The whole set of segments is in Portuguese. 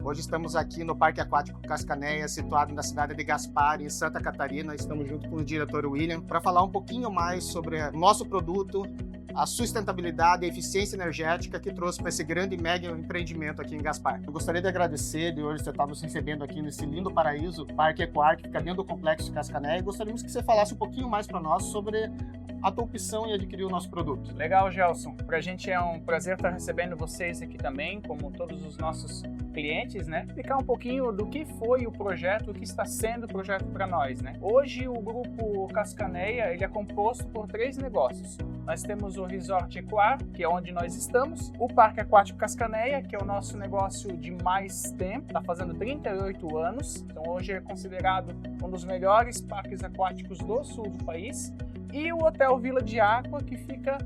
Hoje estamos aqui no Parque Aquático Cascanéia, situado na cidade de Gaspar, em Santa Catarina. Estamos junto com o diretor William para falar um pouquinho mais sobre o nosso produto, a sustentabilidade e a eficiência energética que trouxe para esse grande e mega empreendimento aqui em Gaspar. Eu gostaria de agradecer de hoje você estar nos recebendo aqui nesse lindo paraíso, Parque Ecoar, que fica dentro do Complexo Cascanéia. Gostaríamos que você falasse um pouquinho mais para nós sobre a tua opção em adquirir o nosso produto. Legal, Gelson. Para a gente é um prazer estar recebendo vocês aqui também, como todos os nossos clientes, né? Explicar um pouquinho do que foi o projeto, o que está sendo o projeto para nós, né? Hoje o grupo Cascanéia, ele é composto por 3 negócios. Nós temos o Resort Ecoar, que é onde nós estamos, o Parque Aquático Cascanéia, que é o nosso negócio de mais tempo, está fazendo 38 anos, então hoje é considerado um dos melhores parques aquáticos do sul do país, e o Hotel Vila de Aqua, que fica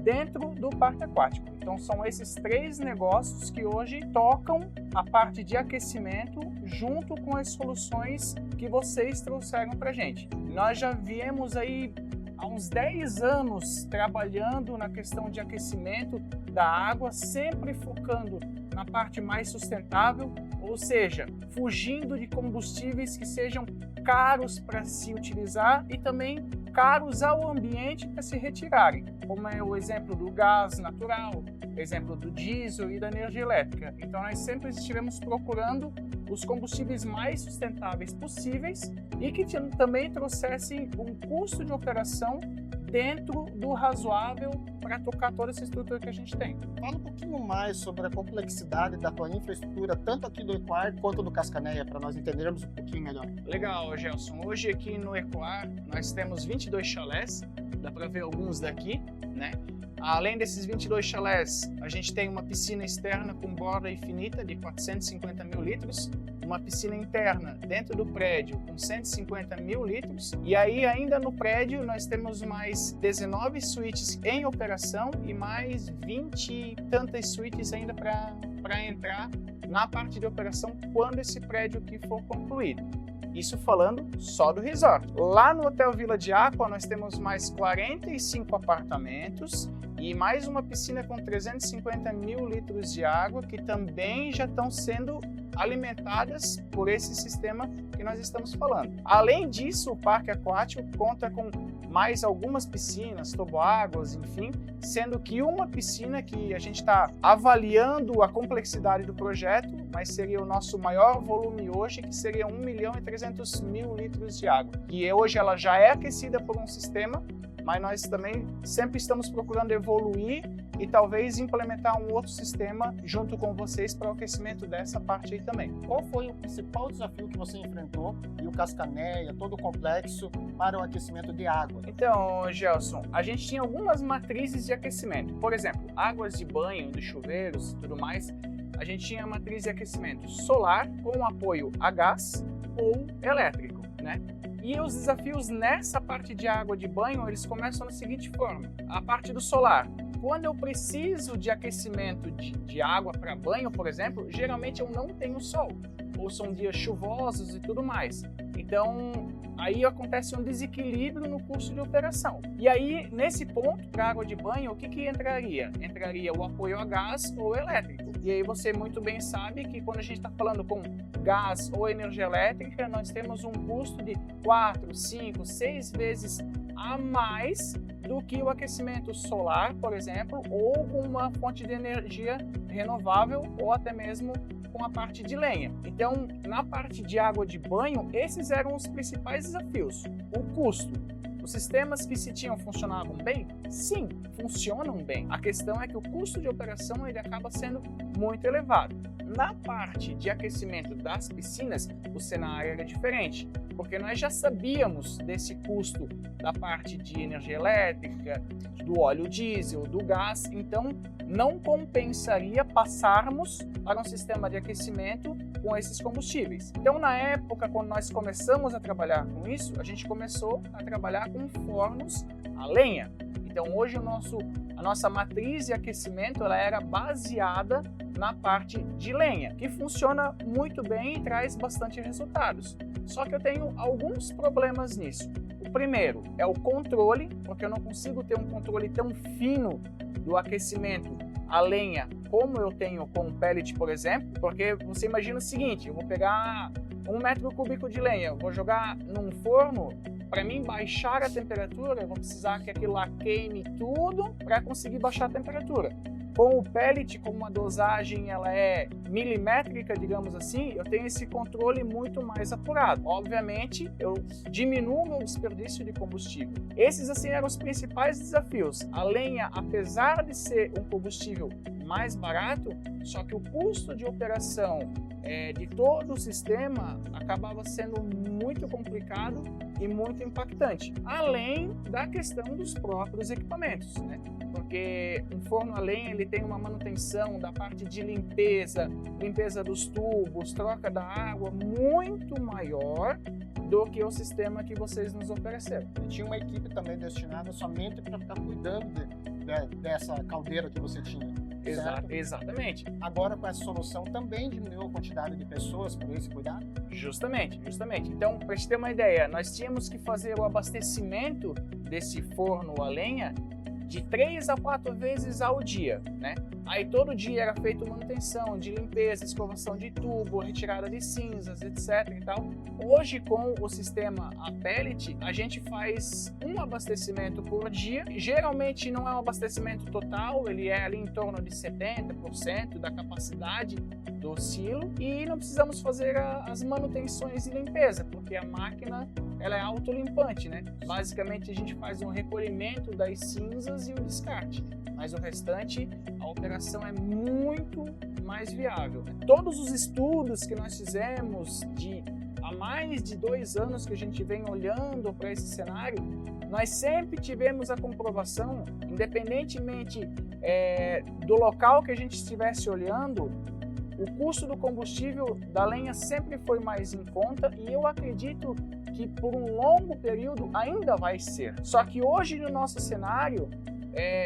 dentro do parque aquático. Então são esses 3 negócios que hoje tocam a parte de aquecimento junto com as soluções que vocês trouxeram para a gente. Nós já viemos aí há uns 10 anos trabalhando na questão de aquecimento da água, sempre focando na parte mais sustentável, ou seja, fugindo de combustíveis que sejam caros para se utilizar e também caros ao ambiente para se retirarem, como é o exemplo do gás natural, exemplo do diesel e da energia elétrica. Então nós sempre estivemos procurando os combustíveis mais sustentáveis possíveis e que também trouxessem um custo de operação dentro do razoável para tocar toda essa estrutura que a gente tem. Fala um pouquinho mais sobre a complexidade da tua infraestrutura, tanto aqui do Ecoar quanto do Cascanéia, para nós entendermos um pouquinho melhor. Legal, Gelson. Hoje aqui no Ecoar nós temos 22 chalés, dá para ver alguns daqui, né? Além desses 22 chalés, a gente tem uma piscina externa com borda infinita de 450 mil litros, uma piscina interna dentro do prédio com 150 mil litros, e aí ainda no prédio nós temos mais 19 suítes em operação e mais 20 e tantas suítes ainda para entrar na parte de operação quando esse prédio aqui for concluído. Isso falando só do resort. Lá no Hotel Vila de Aqua nós temos mais 45 apartamentos e mais uma piscina com 350 mil litros de água que também já estão sendo alimentadas por esse sistema que nós estamos falando. Além disso, o parque aquático conta com mais algumas piscinas, toboáguas, enfim, sendo que uma piscina que a gente está avaliando a complexidade do projeto, mas seria o nosso maior volume hoje, que seria 1.300.000 litros de água. E hoje ela já é aquecida por um sistema, mas nós também sempre estamos procurando evoluir e talvez implementar um outro sistema junto com vocês para o aquecimento dessa parte aí também. Qual foi o principal desafio que você enfrentou e o Cascanéia, todo o complexo, para o aquecimento de água? Então, Gelson, a gente tinha algumas matrizes de aquecimento. Por exemplo, águas de banho, de chuveiros e tudo mais, a gente tinha a matriz de aquecimento solar com apoio a gás ou elétrico, né? E os desafios nessa parte de água de banho, eles começam da seguinte forma. A parte do solar. Quando eu preciso de aquecimento de água para banho, por exemplo, geralmente eu não tenho sol. Ou são dias chuvosos e tudo mais. Então, aí acontece um desequilíbrio no custo de operação. E aí, nesse ponto, para água de banho, o que entraria? Entraria o apoio a gás ou elétrico. E aí você muito bem sabe que quando a gente está falando com gás ou energia elétrica, nós temos um custo de 4, 5, 6 vezes a mais do que o aquecimento solar, por exemplo, ou com uma fonte de energia renovável ou até mesmo com a parte de lenha. Então, na parte de água de banho, esses eram os principais desafios. O custo. Os sistemas que se tinham funcionavam bem? Sim, funcionam bem. A questão é que o custo de operação ele acaba sendo muito elevado. Na parte de aquecimento das piscinas, o cenário era diferente, porque nós já sabíamos desse custo da parte de energia elétrica, do óleo diesel, do gás, então não compensaria passarmos para um sistema de aquecimento com esses combustíveis. Então, na época, quando nós começamos a trabalhar com isso, a gente começou a trabalhar com fornos a lenha. Então, hoje a nossa matriz de aquecimento ela era baseada na parte de lenha, que funciona muito bem e traz bastante resultados. Só que eu tenho alguns problemas nisso. O primeiro é o controle, porque eu não consigo ter um controle tão fino do aquecimento a lenha como eu tenho com o pellet, por exemplo, porque você imagina o seguinte, eu vou pegar 1 metro cúbico de lenha, eu vou jogar num forno, para mim baixar a temperatura, eu vou precisar que aquilo lá queime tudo para conseguir baixar a temperatura. Com o pellet, como uma dosagem ela é milimétrica, digamos assim, eu tenho esse controle muito mais apurado. Obviamente, eu diminuo o meu desperdício de combustível. Esses, assim, eram os principais desafios. A lenha, apesar de ser um combustível mais barato, só que o custo de operação de todo o sistema acabava sendo muito complicado e muito impactante, além da questão dos próprios equipamentos, né? Porque um forno a lenha ele tem uma manutenção da parte de limpeza dos tubos, troca da água muito maior do que o sistema que vocês nos ofereceram. E tinha uma equipe também destinada somente para ficar cuidando dessa caldeira que você tinha. Exatamente. Agora com essa solução também diminuiu a quantidade de pessoas para esse cuidado? Justamente. Então, para te ter uma ideia, nós tínhamos que fazer o abastecimento desse forno a lenha de 3 a 4 vezes ao dia, né? Aí todo dia era feito manutenção de limpeza, escovação de tubo, retirada de cinzas, etc e tal. Hoje, com o sistema a pellet, a gente faz um abastecimento por dia. Geralmente não é um abastecimento total, ele é ali em torno de 70% da capacidade do silo e não precisamos fazer as manutenções de limpeza, porque a máquina ela é autolimpante, né? Basicamente a gente faz um recolhimento das cinzas e um descarte, mas o restante, a operação é muito mais viável. Todos os estudos que nós fizemos há mais de 2 anos que a gente vem olhando para esse cenário, nós sempre tivemos a comprovação, independentemente do local que a gente estivesse olhando, o custo do combustível da lenha sempre foi mais em conta e eu acredito que por um longo período ainda vai ser. Só que hoje no nosso cenário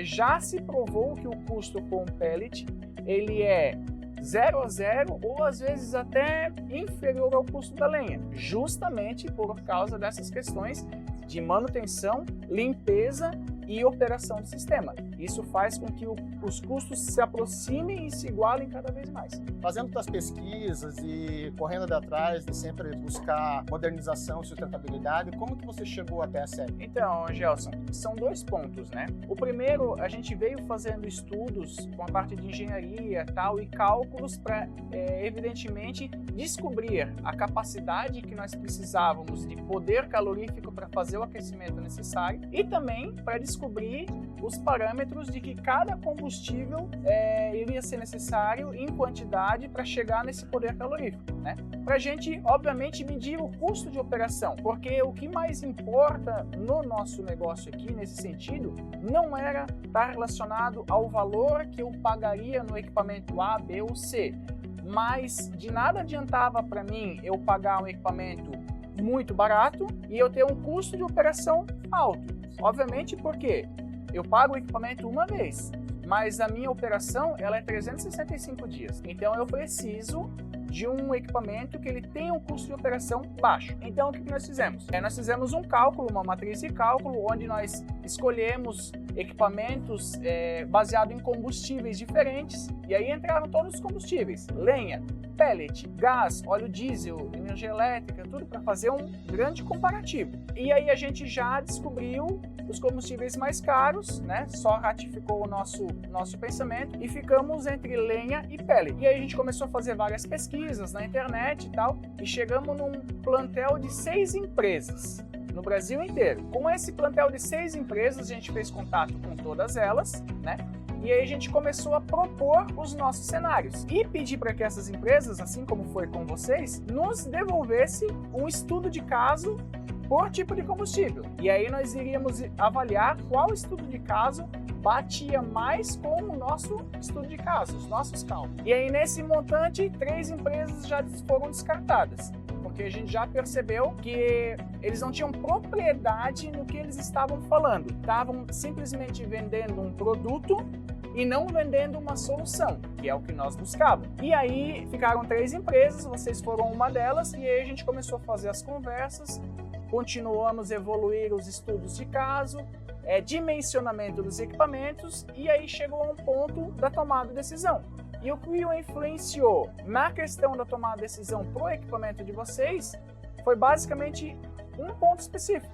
já se provou que o custo com o pellet ele é 0 a 0 ou às vezes até inferior ao custo da lenha, justamente por causa dessas questões de manutenção, limpeza e operação do sistema. Isso faz com que os custos se aproximem e se igualem cada vez mais. Fazendo as pesquisas e correndo atrás de sempre buscar modernização e sustentabilidade, como que você chegou até a série? Então, Gelson, são 2 pontos, né? O primeiro, a gente veio fazendo estudos com a parte de engenharia tal, e cálculos para, evidentemente, descobrir a capacidade que nós precisávamos de poder calorífico para fazer o aquecimento necessário e também para descobrir os parâmetros de que cada combustível iria ser necessário em quantidade para chegar nesse poder calorífico, né? Para a gente, obviamente, medir o custo de operação, porque o que mais importa no nosso negócio aqui, nesse sentido, não era estar relacionado ao valor que eu pagaria no equipamento A, B ou C, mas de nada adiantava para mim eu pagar um equipamento muito barato e eu ter um custo de operação alto. Obviamente porque eu pago o equipamento uma vez, mas a minha operação ela é 365 dias. Então eu preciso de um equipamento que ele tenha um custo de operação baixo. Então o que nós fizemos? Nós fizemos um cálculo, uma matriz de cálculo, onde nós escolhemos equipamentos baseados em combustíveis diferentes, e aí entraram todos os combustíveis: lenha, pellet, gás, óleo diesel, energia elétrica, tudo para fazer um grande comparativo. E aí a gente já descobriu os combustíveis mais caros, né? Só ratificou o nosso pensamento e ficamos entre lenha e pellet. E aí a gente começou a fazer várias pesquisas na internet e tal, e chegamos num plantel de 6 empresas no Brasil inteiro. Com esse plantel de 6 empresas, a gente fez contato com todas elas, né? E aí a gente começou a propor os nossos cenários e pedir para que essas empresas, assim como foi com vocês, nos devolvesse um estudo de caso por tipo de combustível. E aí nós iríamos avaliar qual estudo de caso batia mais com o nosso estudo de caso, os nossos cálculos. E aí nesse montante, 3 empresas já foram descartadas, porque a gente já percebeu que eles não tinham propriedade no que eles estavam falando. Estavam simplesmente vendendo um produto e não vendendo uma solução, que é o que nós buscávamos. E aí ficaram 3 empresas, vocês foram uma delas, e aí a gente começou a fazer as conversas, continuamos a evoluir os estudos de caso, dimensionamento dos equipamentos, e aí chegou a um ponto da tomada de decisão. E o que o influenciou na questão da tomada de decisão para o equipamento de vocês foi basicamente um ponto específico,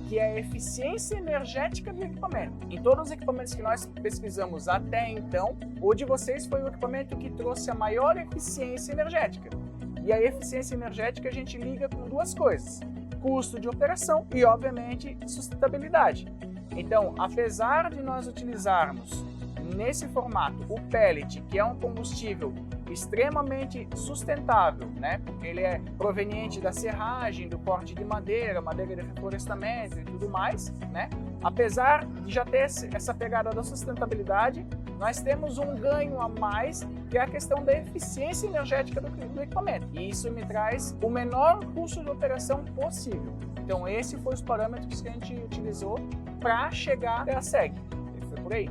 que é a eficiência energética do equipamento. Em todos os equipamentos que nós pesquisamos até então, o de vocês foi o equipamento que trouxe a maior eficiência energética. E a eficiência energética a gente liga com duas coisas: custo de operação e, obviamente, sustentabilidade. Então, apesar de nós utilizarmos nesse formato o pellet, que é um combustível extremamente sustentável, né? Porque ele é proveniente da serragem, do corte de madeira, madeira de reflorestamento e tudo mais, né? Apesar de já ter essa pegada da sustentabilidade, nós temos um ganho a mais, que é a questão da eficiência energética do equipamento. E isso me traz o menor custo de operação possível. Então, esse foi os parâmetros que a gente utilizou para chegar até a SEG. Foi por aí.